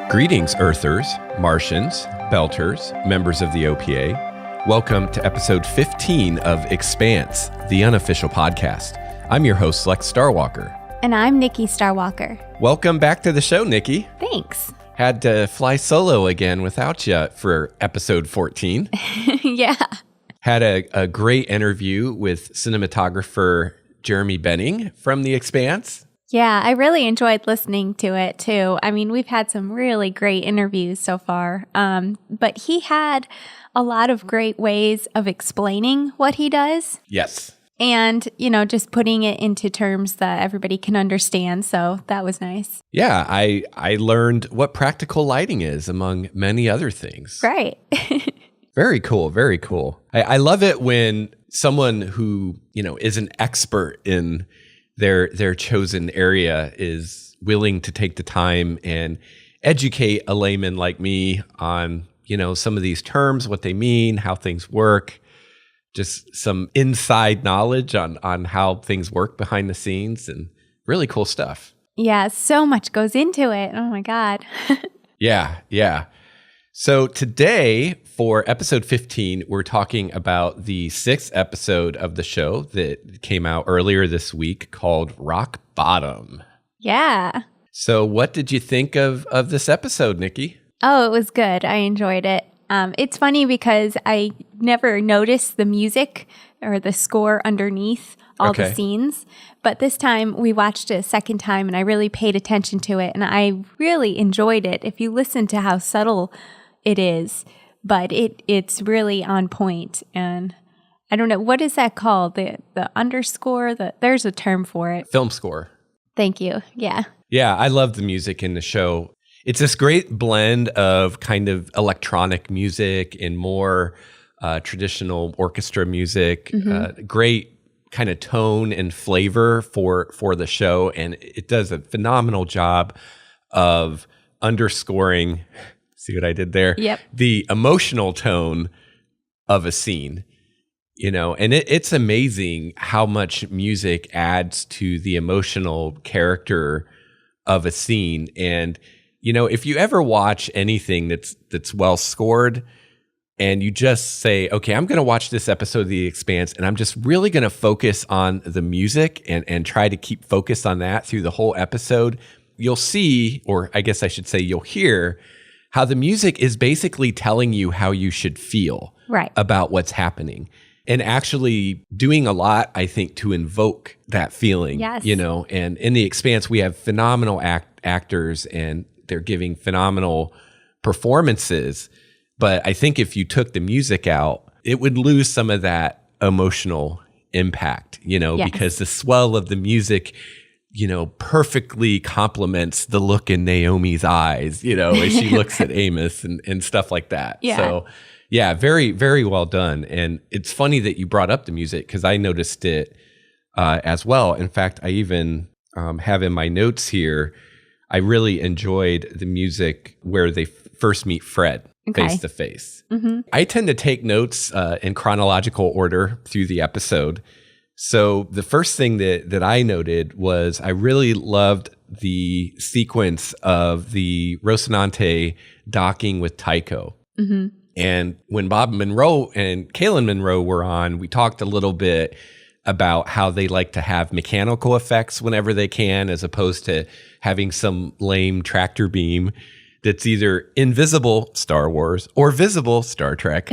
Greetings, Earthers, Martians, Belters, members of the OPA. Welcome to episode 15 of Expanse, the Unofficial podcast. I'm your host, Lex Starwalker. And I'm Nikki Starwalker. Welcome back to the show, Nikki. Thanks. Had to fly solo again without you for episode 14. Yeah. Had a great interview with cinematographer Jeremy Benning from The Expanse. Yeah, I really enjoyed listening to it too. I mean, we've had some really great interviews so far, but he had a lot of great ways of explaining what he does. Yes. And, just putting it into terms that everybody can understand. So that was nice. Yeah, I learned what practical lighting is, among many other things. Right. Very cool. Very cool. I love it when someone who, is an expert in their chosen area is willing to take the time and educate a layman like me on, some of these terms, what they mean, how things work, just some inside knowledge on how things work behind the scenes, and really cool stuff. Yeah, so much goes into it. Oh my God. Yeah. So today, for episode 15, we're talking about the 6th episode of the show that came out earlier this week called Rock Bottom. Yeah. So what did you think of this episode, Nikki? Oh, it was good. I enjoyed it. It's funny because I never noticed the music or the score underneath all the scenes. But this time we watched it a second time and I really paid attention to it. And I really enjoyed it. If you listen to how subtle it is, but it's really on point. And I don't know, what is that called? The underscore? There's a term for it. Film score. Thank you. Yeah. Yeah, I love the music in the show. It's this great blend of kind of electronic music and more traditional orchestra music. Great kind of tone and flavor for the show. And it does a phenomenal job of underscoring... See what I did there? Yep. The emotional tone of a scene, and it's amazing how much music adds to the emotional character of a scene. And, if you ever watch anything that's well scored and you just say, okay, I'm going to watch this episode of The Expanse and I'm just really going to focus on the music and try to keep focus on that through the whole episode, you'll see, or I guess I should say you'll hear, how the music is basically telling you how you should feel about what's happening, and actually doing a lot, I think, to invoke that feeling. Yes. And in The Expanse, we have phenomenal actors and they're giving phenomenal performances. But I think if you took the music out, it would lose some of that emotional impact, because the swell of the music perfectly complements the look in Naomi's eyes, as she looks at Amos and stuff like that. Yeah. So, yeah, very, very well done. And it's funny that you brought up the music because I noticed it as well. In fact, I even have in my notes here, I really enjoyed the music where they first meet Fred face to face. I tend to take notes in chronological order through the episode. So the first thing that I noted was I really loved the sequence of the Rocinante docking with Tycho. And when Bob Monroe and Kaylin Monroe were on, we talked a little bit about how they like to have mechanical effects whenever they can, as opposed to having some lame tractor beam that's either invisible, Star Wars, or visible, Star Trek.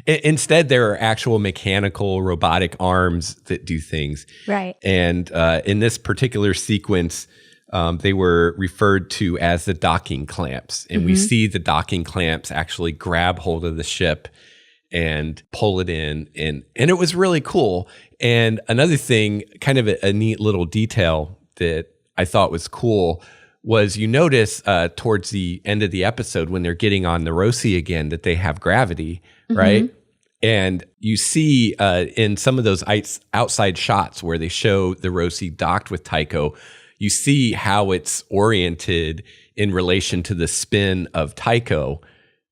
Instead, there are actual mechanical robotic arms that do things. Right. And in this particular sequence, they were referred to as the docking clamps. And we see the docking clamps actually grab hold of the ship and pull it in. And it was really cool. And another thing, kind of a neat little detail that I thought was cool was you notice towards the end of the episode when they're getting on the Roci again that they have gravity, right? And you see in some of those outside shots where they show the Roci docked with Tycho, you see how it's oriented in relation to the spin of Tycho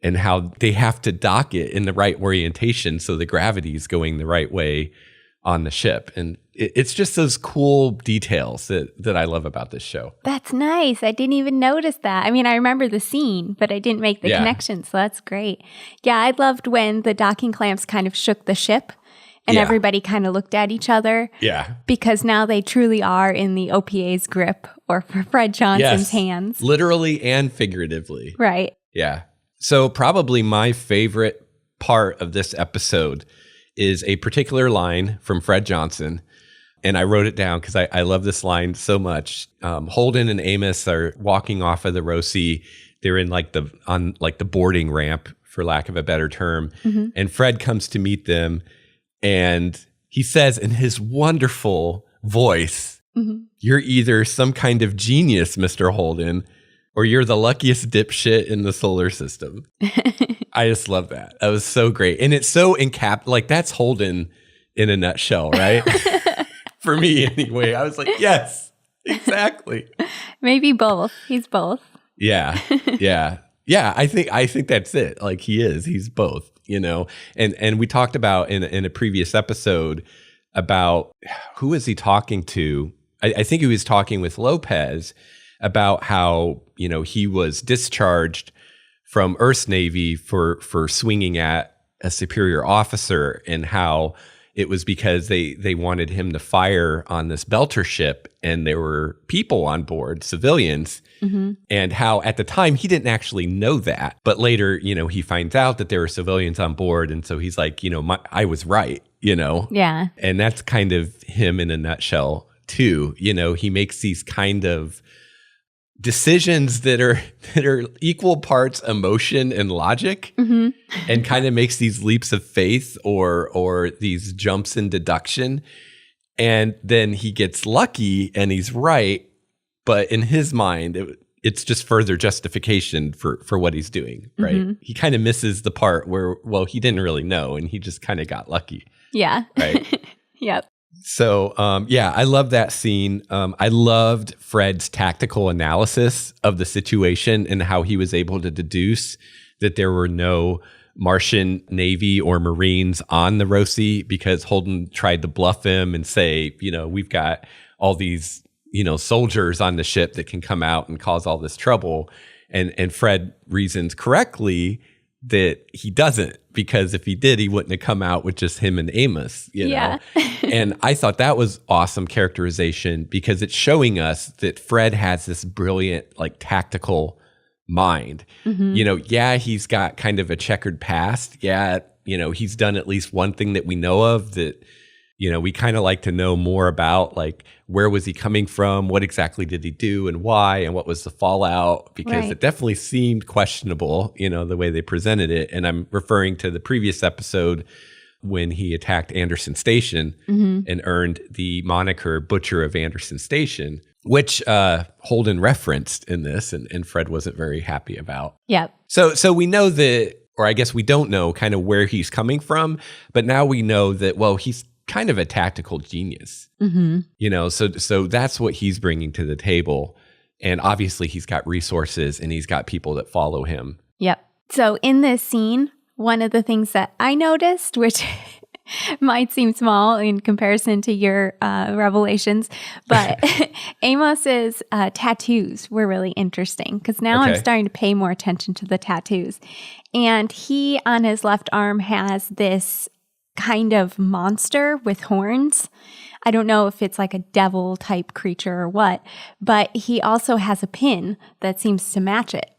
and how they have to dock it in the right orientation so the gravity is going the right way on the ship. And it's just those cool details that I love about this show. That's nice. I didn't even notice that. I mean, I remember the scene, but I didn't make the connection. So that's great. Yeah, I loved when the docking clamps kind of shook the ship and everybody kind of looked at each other. Yeah. Because now they truly are in the OPA's grip, or for Fred Johnson's hands. Literally and figuratively. Right. Yeah. So probably my favorite part of this episode is a particular line from Fred Johnson. And I wrote it down because I love this line so much. Holden and Amos are walking off of the Rosie. They're in the boarding ramp, for lack of a better term. Mm-hmm. And Fred comes to meet them. And he says in his wonderful voice, mm-hmm. "You're either some kind of genius, Mr. Holden, or you're the luckiest dipshit in the solar system." I just love that. That was so great. And it's so that's Holden in a nutshell, right? For me anyway. I was like, yes, exactly. Maybe both. He's both. Yeah. Yeah. Yeah. I think that's it. Like he's both, and we talked about in a previous episode about who is he talking to? I think he was talking with Lopez about how, he was discharged from Earth's Navy for swinging at a superior officer, and how it was because they wanted him to fire on this Belter ship, and there were people on board, civilians, mm-hmm. and how at the time he didn't actually know that. But later, he finds out that there were civilians on board, and so he's like, I was right, Yeah. And that's kind of him in a nutshell too. He makes these kind of decisions that are equal parts emotion and logic, mm-hmm. and kind of makes these leaps of faith or these jumps in deduction, and then he gets lucky and he's right, but in his mind it's just further justification for what he's doing, right? Mm-hmm. He kind of misses the part where he didn't really know and he just kind of got lucky. Yeah. Right. Yep. So, I love that scene. I loved Fred's tactical analysis of the situation and how he was able to deduce that there were no Martian Navy or Marines on the Rosie, because Holden tried to bluff him and say, we've got all these, soldiers on the ship that can come out and cause all this trouble. And Fred reasons correctly that he doesn't, because if he did, he wouldn't have come out with just him and Amos, Yeah. And I thought that was awesome characterization, because it's showing us that Fred has this brilliant, tactical mind. Mm-hmm. He's got kind of a checkered past. He's done at least one thing that we know of that, we kind of like to know more about, where was he coming from? What exactly did he do and why? And what was the fallout? Because It definitely seemed questionable, the way they presented it. And I'm referring to the previous episode when he attacked Anderson Station, mm-hmm. and earned the moniker Butcher of Anderson Station, which Holden referenced in this, and Fred wasn't very happy about. Yep. So we know that, or I guess we don't know kind of where he's coming from, but now we know that, he's kind of a tactical genius, mm-hmm. So that's what he's bringing to the table. And obviously he's got resources and he's got people that follow him. Yep. So in this scene, one of the things that I noticed, which might seem small in comparison to your revelations, but Amos's tattoos were really interesting, because now I'm starting to pay more attention to the tattoos. And he, on his left arm, has this kind of monster with horns. I don't know if it's like a devil type creature or what, but he also has a pin that seems to match it.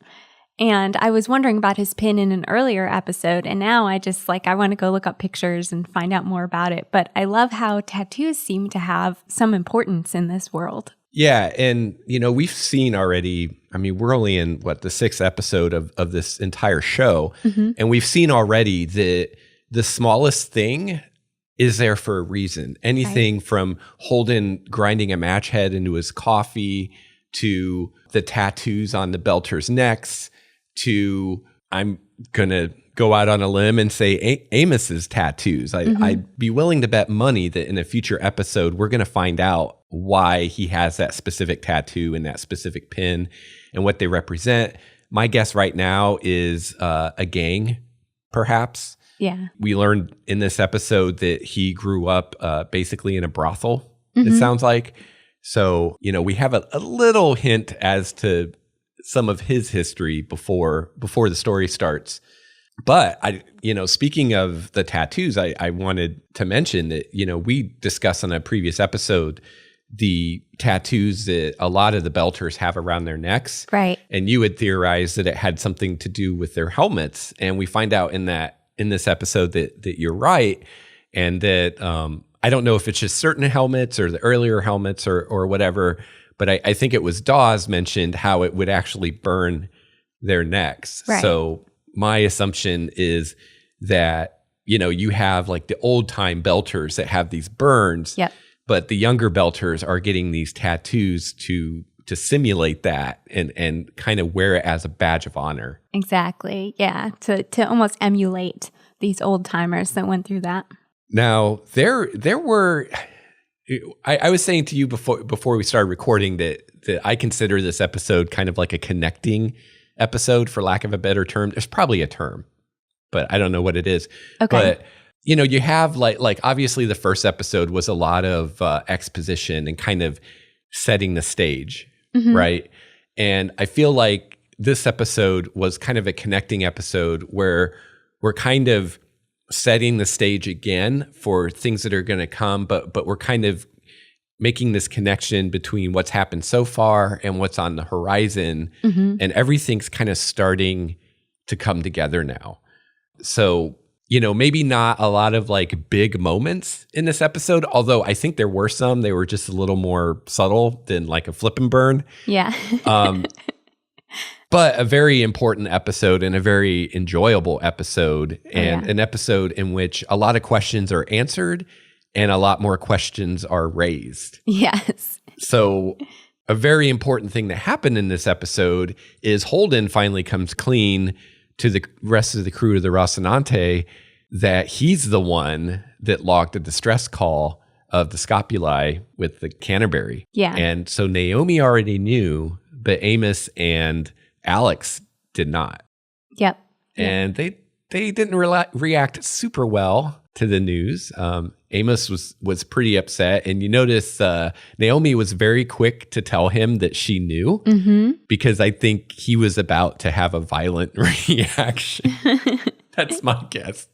And I was wondering about his pin in an earlier episode, and now I just I want to go look up pictures and find out more about it. But I love how tattoos seem to have some importance in this world. Yeah, and we've seen already, we're only in the 6th episode of this entire show, mm-hmm. and we've seen already that the smallest thing is there for a reason. Anything from Holden grinding a match head into his coffee, to the tattoos on the Belters' necks, to, I'm going to go out on a limb and say Amos's tattoos. Mm-hmm. I'd be willing to bet money that in a future episode, we're going to find out why he has that specific tattoo and that specific pin and what they represent. My guess right now is a gang, perhaps. Yeah. We learned in this episode that he grew up basically in a brothel, it sounds like. So, we have a little hint as to some of his history before the story starts. But speaking of the tattoos, I wanted to mention that, we discussed on a previous episode the tattoos that a lot of the Belters have around their necks. Right. And you had theorized that it had something to do with their helmets. And we find out in this episode that you're right. And that I don't know if it's just certain helmets or the earlier helmets or whatever, but I think it was Dawes mentioned how it would actually burn their necks. Right. So my assumption is that, you have like the old time Belters that have these burns. Yep. But the younger Belters are getting these tattoos to simulate that and kind of wear it as a badge of honor. Exactly. Yeah. To almost emulate these old timers that went through that. Now, there were, I was saying to you before we started recording that I consider this episode kind of like a connecting episode, for lack of a better term. There's probably a term, but I don't know what it is. Okay. But you have like obviously the first episode was a lot of exposition and kind of setting the stage, right? And I feel like this episode was kind of a connecting episode where we're kind of setting the stage again for things that are going to come, but we're kind of making this connection between what's happened so far and what's on the horizon, and everything's kind of starting to come together now. So maybe not a lot of like big moments in this episode, although I think there were some. They were just a little more subtle than like a flip and burn. Yeah. But a very important episode and a very enjoyable episode, and an episode in which a lot of questions are answered and a lot more questions are raised. Yes. So a very important thing that happened in this episode is Holden finally comes clean to the rest of the crew of the Rocinante that he's the one that logged the distress call of the Scopuli with the Canterbury. Yeah. And so Naomi already knew, but Amos and Alex did not. Yep. And they didn't react super well to the news. Amos was pretty upset, and you notice Naomi was very quick to tell him that she knew, because I think he was about to have a violent reaction. That's my guess.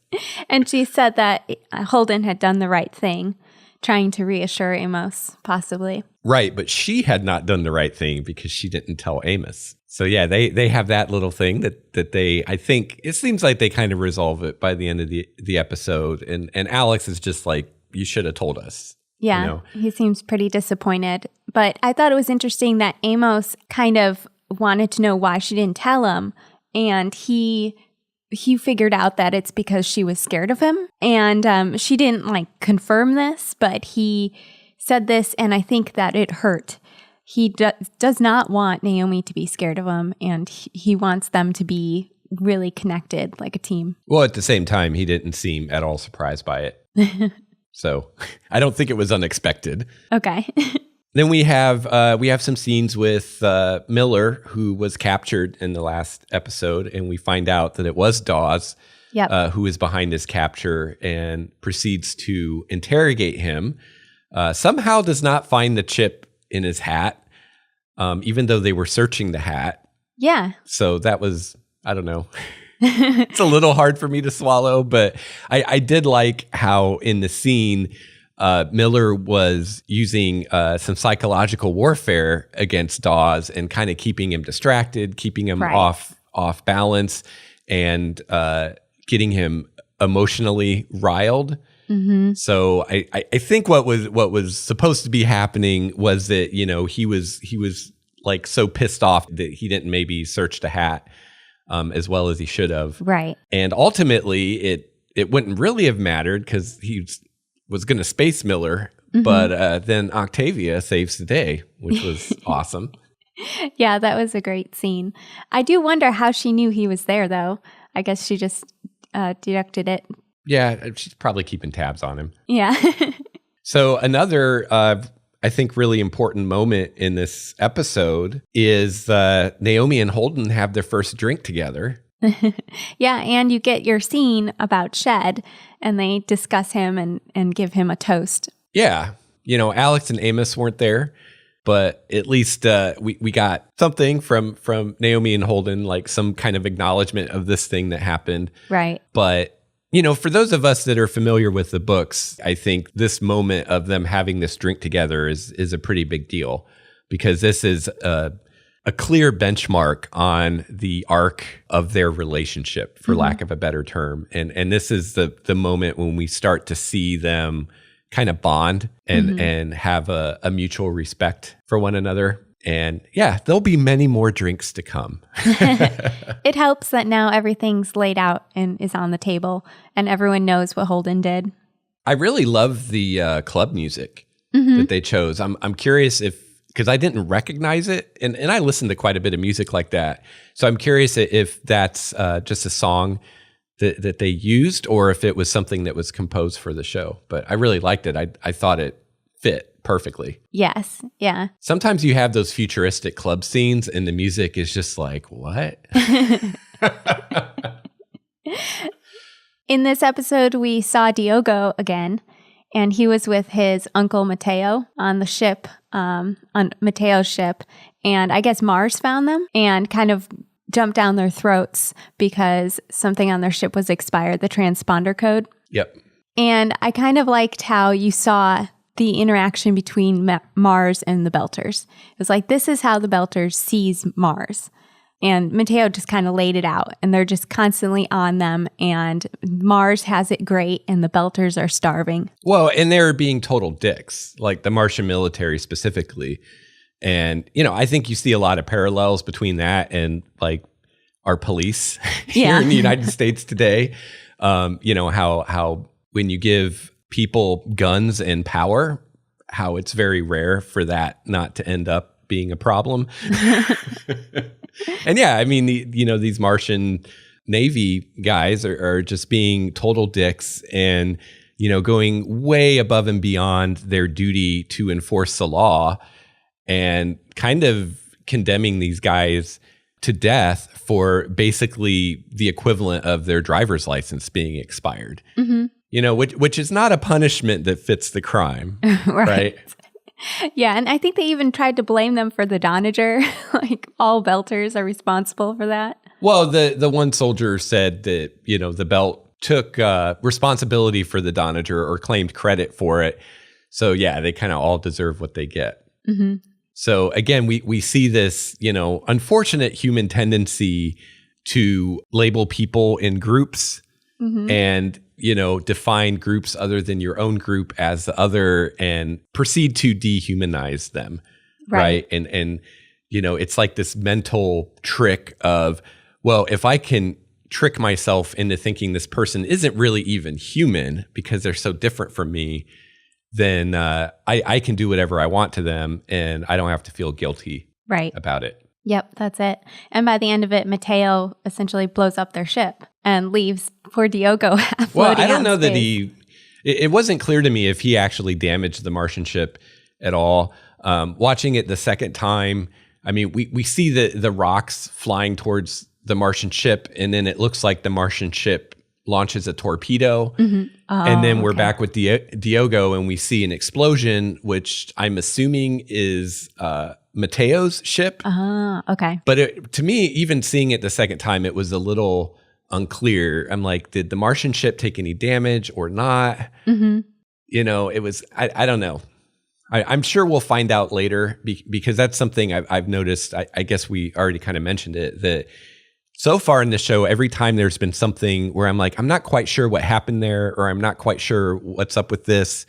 And she said that Holden had done the right thing, trying to reassure Amos, possibly. Right, but she had not done the right thing because she didn't tell Amos. So yeah, they have that little thing that they, I think, it seems like they kind of resolve it by the end of the episode. And Alex is just like, you should have told us. Yeah, he seems pretty disappointed. But I thought it was interesting that Amos kind of wanted to know why she didn't tell him. And he figured out that it's because she was scared of him. And she didn't confirm this, but he said this, and I think that it hurt. He does not want Naomi to be scared of him, and he wants them to be really connected like a team. Well, at the same time, he didn't seem at all surprised by it. So I don't think it was unexpected. Okay. Then we have some scenes with Miller, who was captured in the last episode, and we find out that it was Dawes who is behind his capture and proceeds to interrogate him. Somehow does not find the chip in his hat, even though they were searching the hat. Yeah. So that was, I don't know. It's a little hard for me to swallow, but I did like how in the scene, Miller was using some psychological warfare against Dawes and kind of keeping him distracted, keeping him off balance, and getting him emotionally riled. So I think what was supposed to be happening was that, he was like so pissed off that he didn't maybe search the hat as well as he should have. Right. And ultimately it wouldn't really have mattered because he was going to space Miller, but then Octavia saves the day, which was awesome. Yeah, that was a great scene. I do wonder how she knew he was there, though. I guess she just deducted it. Yeah, she's probably keeping tabs on him. Yeah. So another, I think, really important moment in this episode is Naomi and Holden have their first drink together. Yeah, and you get your scene about Shed, and they discuss him and give him a toast. Yeah. Alex and Amos weren't there, but at least we got something from Naomi and Holden, like some kind of acknowledgement of this thing that happened. Right. But, for those of us that are familiar with the books, I think this moment of them having this drink together is a pretty big deal, because this is a clear benchmark on the arc of their relationship, for lack of a better term. And this is the moment when we start to see them kind of bond and have a mutual respect for one another. And yeah, there'll be many more drinks to come. It helps that now everything's laid out and is on the table and everyone knows what Holden did. I really love the club music that they chose. I'm curious because I didn't recognize it, and I listened to quite a bit of music like that. So I'm curious if that's just a song that they used, or if it was something that was composed for the show. But I really liked it. I thought it fit perfectly. Yes. Yeah. Sometimes you have those futuristic club scenes and the music is just like, what? In this episode, we saw Diogo again, and he was with his uncle Mateo on the ship, on Mateo's ship. And I guess Mars found them and kind of jumped down their throats because something on their ship was expired, the transponder code. Yep. And I kind of liked how you saw the interaction between Mars and the Belters. It was like, this is how the Belters sees Mars. And Mateo just kind of laid it out, and they're just constantly on them, and Mars has it great, and the Belters are starving. Well, and they're being total dicks, like the Martian military specifically. And, I think you see a lot of parallels between that and like our police here in the United States today. How when you give people guns and power, how it's very rare for that not to end up being a problem. And yeah, I mean, these Martian Navy guys are just being total dicks and, going way above and beyond their duty to enforce the law and kind of condemning these guys to death for basically the equivalent of their driver's license being expired. Mm-hmm. Which is not a punishment that fits the crime, right? Yeah, and I think they even tried to blame them for the Donager. Like, all Belters are responsible for that. Well, the one soldier said that, the Belt took responsibility for the Donager or claimed credit for it. So, yeah, they kind of all deserve what they get. Mm-hmm. So, again, we see this, unfortunate human tendency to label people in groups and define groups other than your own group as the other and proceed to dehumanize them. Right. And it's like this mental trick of, well, if I can trick myself into thinking this person isn't really even human because they're so different from me, then I can do whatever I want to them and I don't have to feel guilty about it. Yep, that's it. And by the end of it, Mateo essentially blows up their ship and leaves poor Diogo floating. Well, I don't know that it wasn't clear to me if he actually damaged the Martian ship at all. Watching it the second time, I mean, we see the rocks flying towards the Martian ship, and then it looks like the Martian ship launches a torpedo. Mm-hmm. And then we're back with Diogo, and we see an explosion, which I'm assuming is Mateo's ship. Okay. But to me, even seeing it the second time, it was a little unclear. I'm like, did the Martian ship take any damage or not? Mm-hmm. It was, I don't know. I'm sure we'll find out later because that's something I've noticed. I guess we already kind of mentioned it, that so far in the show, every time there's been something where I'm like, I'm not quite sure what happened there, or I'm not quite sure what's up with this.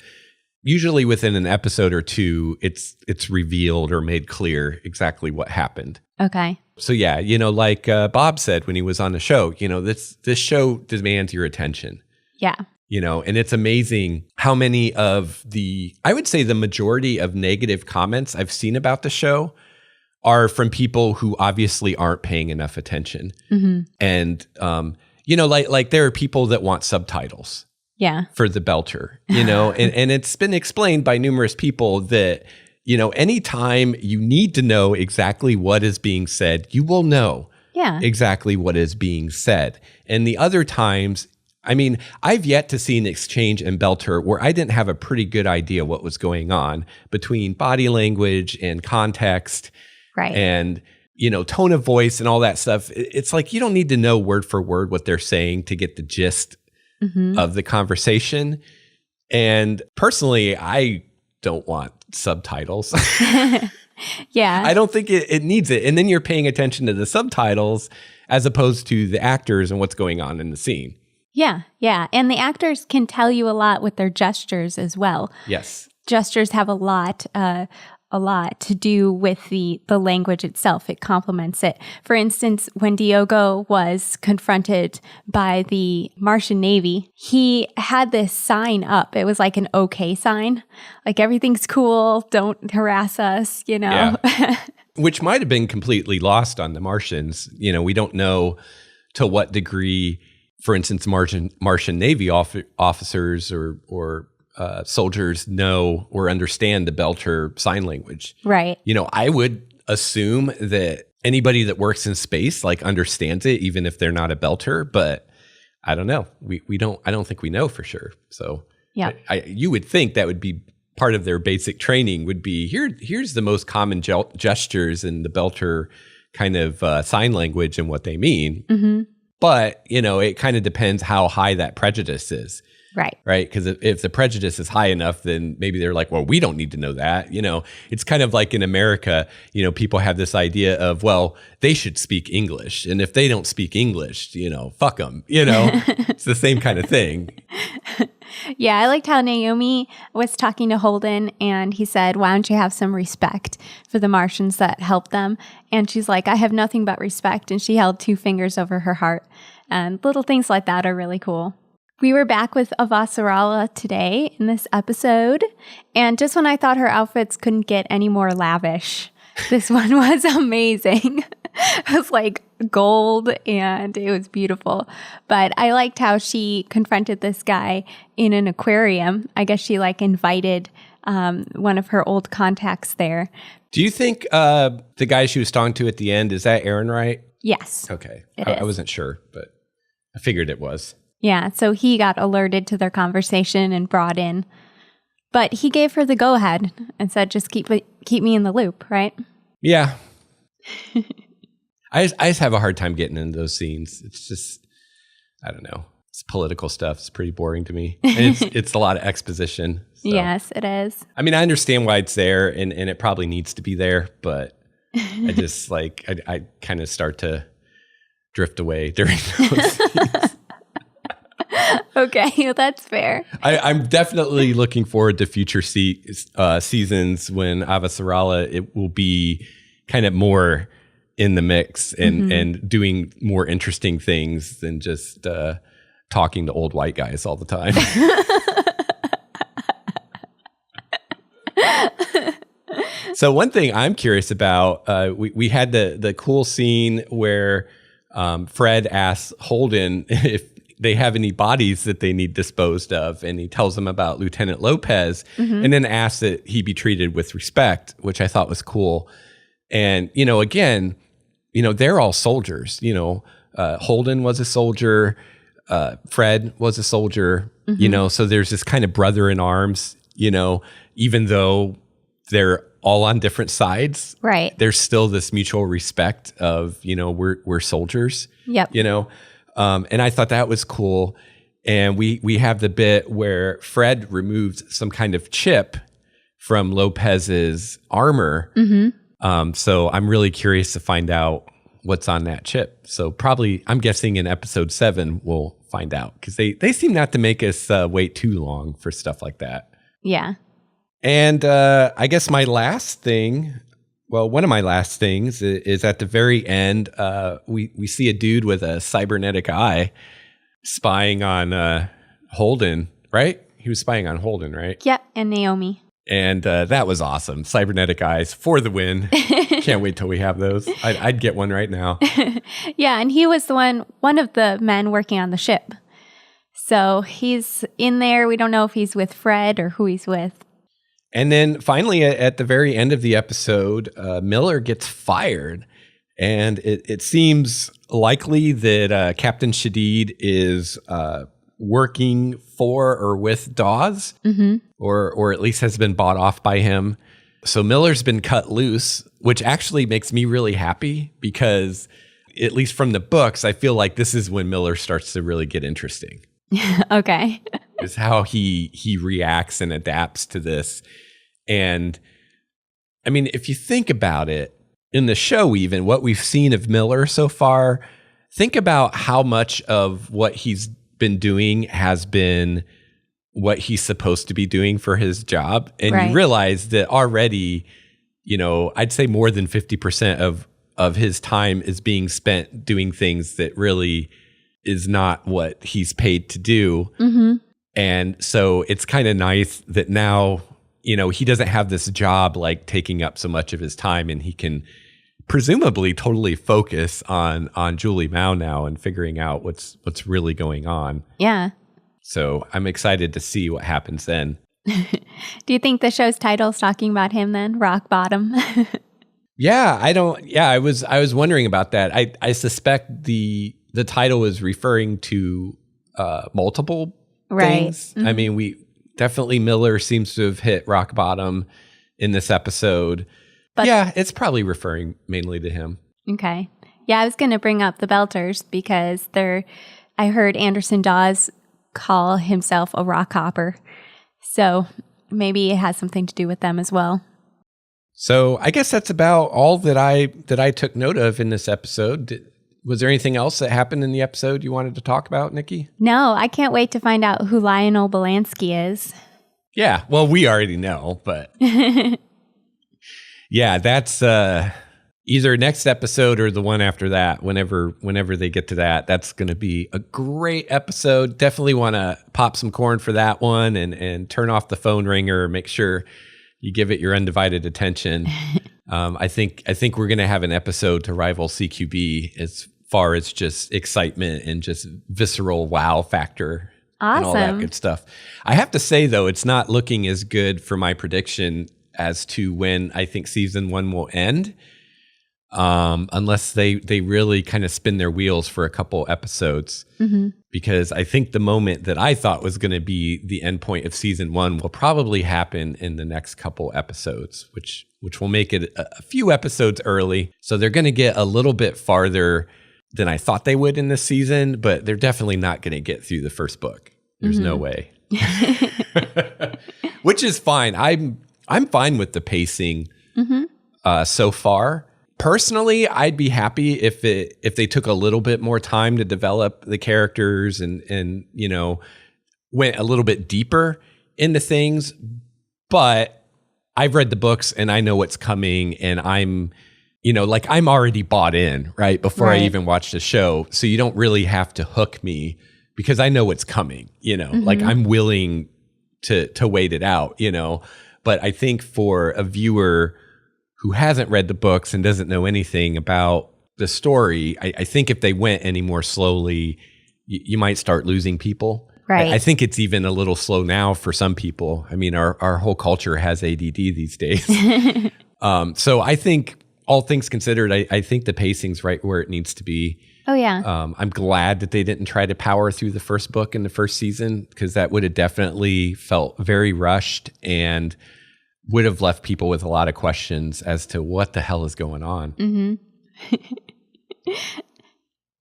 Usually within an episode or two, it's revealed or made clear exactly what happened. Okay. So yeah, like Bob said when he was on the show, this show demands your attention. Yeah. And it's amazing how many of I would say the majority of negative comments I've seen about the show are from people who obviously aren't paying enough attention. Mm-hmm. And, like there are people that want subtitles. Yeah. For the Belter, and it's been explained by numerous people that, anytime you need to know exactly what is being said, you will know exactly what is being said. And the other times, I mean, I've yet to see an exchange in Belter where I didn't have a pretty good idea what was going on between body language and context, and tone of voice and all that stuff. It's like you don't need to know word for word what they're saying to get the gist of the conversation. And personally, I don't want subtitles. Yeah. I don't think it needs it. And then you're paying attention to the subtitles as opposed to the actors and what's going on in the scene. Yeah. Yeah. And the actors can tell you a lot with their gestures as well. Yes. Gestures have a lot to do with the language itself. It complements it. For instance, when Diogo was confronted by the Martian Navy, he had this sign up. It was like an okay sign, like everything's cool, don't harass us, Yeah. Which might have been completely lost on the Martians. We don't know to what degree, for instance, Martian Navy officers or soldiers know or understand the Belter sign language. Right. I would assume that anybody that works in space understands it, even if they're not a Belter. But I don't know. I don't think we know for sure. So yeah, you would think that would be part of their basic training. Would be here's the most common gestures in the Belter kind of sign language and what they mean. Mm-hmm. But it kind of depends how high that prejudice is. Right. Right. Because if the prejudice is high enough, then maybe they're like, well, we don't need to know that. It's kind of like in America, people have this idea of, well, they should speak English. And if they don't speak English, fuck them. It's the same kind of thing. Yeah. I liked how Naomi was talking to Holden and he said, why don't you have some respect for the Martians that helped them? And she's like, I have nothing but respect. And she held 2 fingers over her heart. And little things like that are really cool. We were back with Avasarala today in this episode, and just when I thought her outfits couldn't get any more lavish, this one was amazing. It was like gold, and it was beautiful. But I liked how she confronted this guy in an aquarium. I guess she invited one of her old contacts there. Do you think the guy she was talking to at the end, is that Aaron Wright? Yes. Okay. I wasn't sure, but I figured it was. Yeah, so he got alerted to their conversation and brought in. But he gave her the go-ahead and said, just keep me in the loop, right? Yeah. I just have a hard time getting into those scenes. It's just, I don't know. It's political stuff. It's pretty boring to me. And it's a lot of exposition. So. Yes, it is. I mean, I understand why it's there, and it probably needs to be there, but I just, I kind of start to drift away during those scenes. Okay, that's fair. I'm definitely looking forward to future seasons when Avasarala, it will be kind of more in the mix and doing more interesting things than just talking to old white guys all the time. So one thing I'm curious about, we had the cool scene where Fred asks Holden if they have any bodies that they need disposed of, and he tells them about Lieutenant Lopez, and then asks that he be treated with respect, which I thought was cool. And again, they're all soldiers. Holden was a soldier, Fred was a soldier. So there's this kind of brother in arms. Even though they're all on different sides, right? There's still this mutual respect of we're soldiers. Yep. And I thought that was cool. And we have the bit where Fred removed some kind of chip from Lopez's armor. So I'm really curious to find out what's on that chip. So probably, I'm guessing in episode 7, we'll find out. Because they seem not to make us wait too long for stuff like that. Yeah. And I guess my last thing... Well, one of my last things is at the very end, we see a dude with a cybernetic eye spying on Holden, right? He was spying on Holden, right? Yeah, and Naomi. And that was awesome. Cybernetic eyes for the win. Can't wait till we have those. I'd get one right now. Yeah, and he was one of the men working on the ship. So he's in there. We don't know if he's with Fred or who he's with. And then finally, at the very end of the episode, Miller gets fired. And it seems likely that Captain Shadid is working for or with Dawes, or at least has been bought off by him. So Miller's been cut loose, which actually makes me really happy because, at least from the books, I feel like this is when Miller starts to really get interesting. Okay. Is how he reacts and adapts to this. And I mean, if you think about it, in the show, even what we've seen of Miller so far, think about how much of what he's been doing has been what he's supposed to be doing for his job. And you realize that already, I'd say more than 50% of his time is being spent doing things that really is not what he's paid to do. And so it's kind of nice that now, he doesn't have this job like taking up so much of his time, and he can presumably totally focus on Julie Mao now and figuring out what's really going on. Yeah. So I'm excited to see what happens then. Do you think the show's title's talking about him then? Rock bottom? I was wondering about that. I suspect the title is referring to multiple things. I mean, Miller seems to have hit rock bottom in this episode. But yeah, it's probably referring mainly to him. Okay. Yeah, I was going to bring up the Belters because I heard Anderson Dawes call himself a rock hopper. So maybe it has something to do with them as well. So I guess that's about all that I took note of in this episode. Was there anything else that happened in the episode you wanted to talk about, Nikki? No, I can't wait to find out who Lionel Belansky is. Yeah, well, we already know, but... Yeah, that's either next episode or the one after that. Whenever they get to that, that's going to be a great episode. Definitely want to pop some corn for that one and turn off the phone ringer. Make sure you give it your undivided attention. I think we're going to have an episode to rival CQB as far as just excitement and just visceral wow factor. Awesome. And all that good stuff. I have to say though, it's not looking as good for my prediction as to when I think season 1 will end, unless they really kind of spin their wheels for a couple episodes. Because I think the moment that I thought was going to be the end point of season 1 will probably happen in the next couple episodes, which will make it a few episodes early. So they're going to get a little bit farther than I thought they would in this season, but they're definitely not going to get through the first book. There's no way. Which is fine. I'm fine with the pacing so far. Personally, I'd be happy if they took a little bit more time to develop the characters and went a little bit deeper into things. But I've read the books and I know what's coming, and I'm already bought in right before I even watch the show. So you don't really have to hook me because I know what's coming. Like I'm willing to wait it out. But I think for a viewer who hasn't read the books and doesn't know anything about the story, I think if they went any more slowly, you might start losing people. Right. I think it's even a little slow now for some people. I mean, our whole culture has ADD these days. So I think all things considered, I think the pacing's right where it needs to be. Oh, yeah. I'm glad that they didn't try to power through the first book in the first season, because that would have definitely felt very rushed and would have left people with a lot of questions as to what the hell is going on.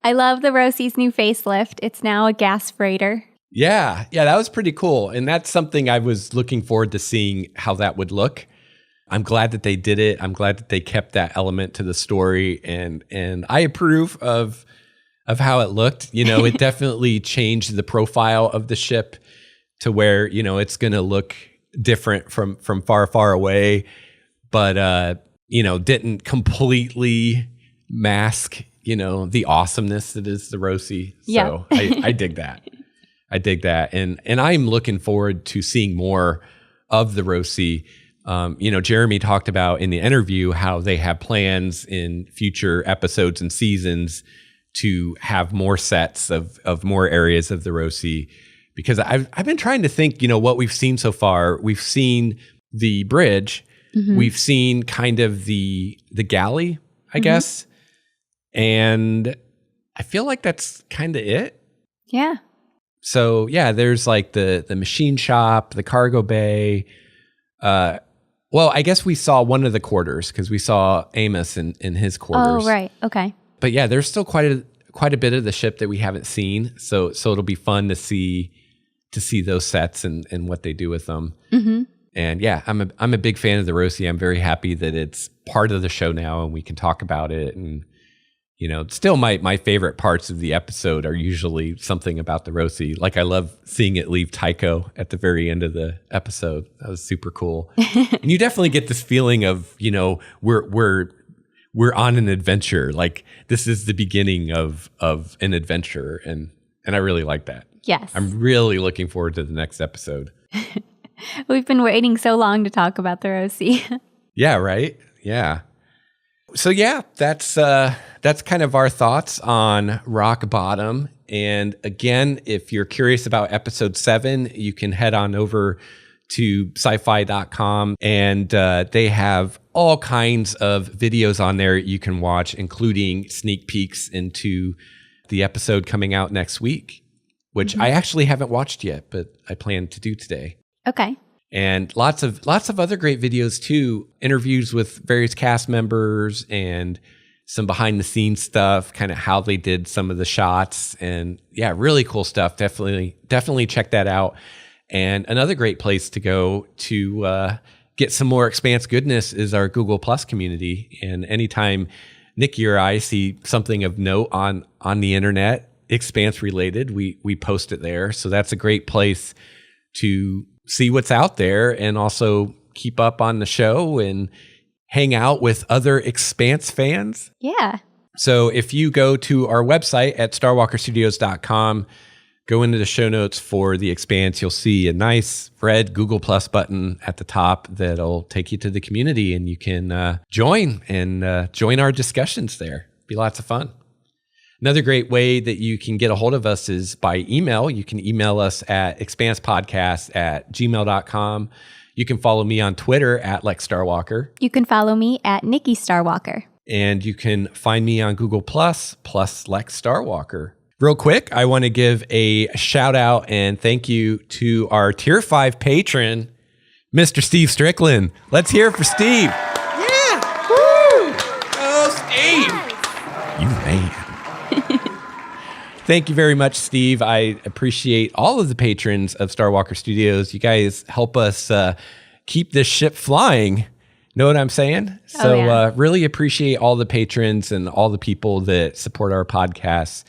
I love the Rosie's new facelift. It's now a gas freighter. Yeah, that was pretty cool. And that's something I was looking forward to seeing how that would look. I'm glad that they did it. I'm glad that they kept that element to the story. And I approve of how it looked. It definitely changed the profile of the ship to where, it's going to look different from far, far away, but, didn't completely mask, the awesomeness that is the Rosie. So I dig that. And I'm looking forward to seeing more of the Rosie. Jeremy talked about in the interview how they have plans in future episodes and seasons to have more sets of more areas of the Rosie. Because I've been trying to think, what we've seen so far. We've seen the bridge. We've seen kind of the galley, I guess. And I feel like that's kind of it. Yeah. So yeah, there's like the machine shop, the cargo bay. Well, I guess we saw one of the quarters because we saw Amos in his quarters. Oh, right. Okay. But yeah, there's still quite a bit of the ship that we haven't seen. So it'll be fun to see those sets and what they do with them. Mm-hmm. And yeah, I'm a big fan of the Rosie. I'm very happy that it's part of the show now and we can talk about it. And you know, still my favorite parts of the episode are usually something about the Rosie. Like I love seeing it leave Tycho at the very end of the episode. That was super cool. And you definitely get this feeling of, you know, we're on an adventure. Like this is the beginning of an adventure. And I really like that. Yes. I'm really looking forward to the next episode. We've been waiting so long to talk about the Rosie. Yeah, right? Yeah. So yeah, that's kind of our thoughts on Rock Bottom. And again, if you're curious about episode 7, you can head on over to sci-fi.com and they have all kinds of videos on there you can watch, including sneak peeks into the episode coming out next week, which I actually haven't watched yet, but I plan to do today. Okay. And lots of other great videos too, interviews with various cast members and some behind the scenes stuff, kind of how they did some of the shots, and yeah, really cool stuff. Definitely check that out. And another great place to go to get some more Expanse goodness is our Google Plus community. And anytime Nikki or I see something of note on the internet, Expanse related, we post it there. So that's a great place to see what's out there and also keep up on the show and hang out with other Expanse fans. Yeah. So if you go to our website at starwalkerstudios.com, go into the show notes for the Expanse, you'll see a nice red Google Plus button at the top that'll take you to the community, and you can join our discussions there. Be lots of fun. Another great way that you can get a hold of us is by email. You can email us at expansepodcast@gmail.com. You can follow me on Twitter at Lex Starwalker. You can follow me at Nikki Starwalker. And you can find me on Google plus Lex Starwalker. Real quick, I want to give a shout out and thank you to our Tier 5 patron, Mr. Steve Strickland. Let's hear it for Steve. Yeah! Woo! Oh, Steve! You man. Thank you very much, Steve. I appreciate all of the patrons of Starwalker Studios. You guys help us keep this ship flying. Know what I'm saying? So really appreciate all the patrons and all the people that support our podcasts.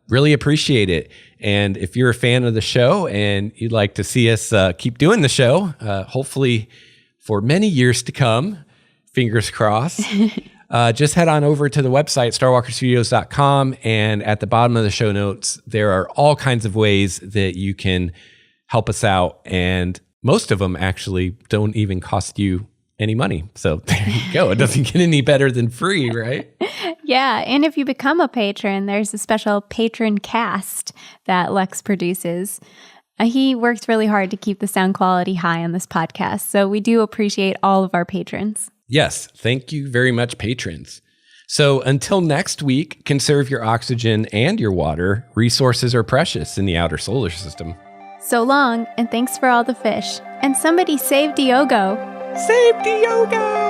Really appreciate it. And if you're a fan of the show and you'd like to see us keep doing the show, hopefully for many years to come, fingers crossed, just head on over to the website, starwalkerstudios.com. And at the bottom of the show notes, there are all kinds of ways that you can help us out. And most of them actually don't even cost you any money. So there you go. It doesn't get any better than free, right? Yeah. And if you become a patron, there's a special patron cast that Lex produces. He works really hard to keep the sound quality high on this podcast. So we do appreciate all of our patrons. Yes. Thank you very much, patrons. So until next week, conserve your oxygen and your water. Resources are precious in the outer solar system. So long, and thanks for all the fish. And somebody save Diogo. Save Diogo!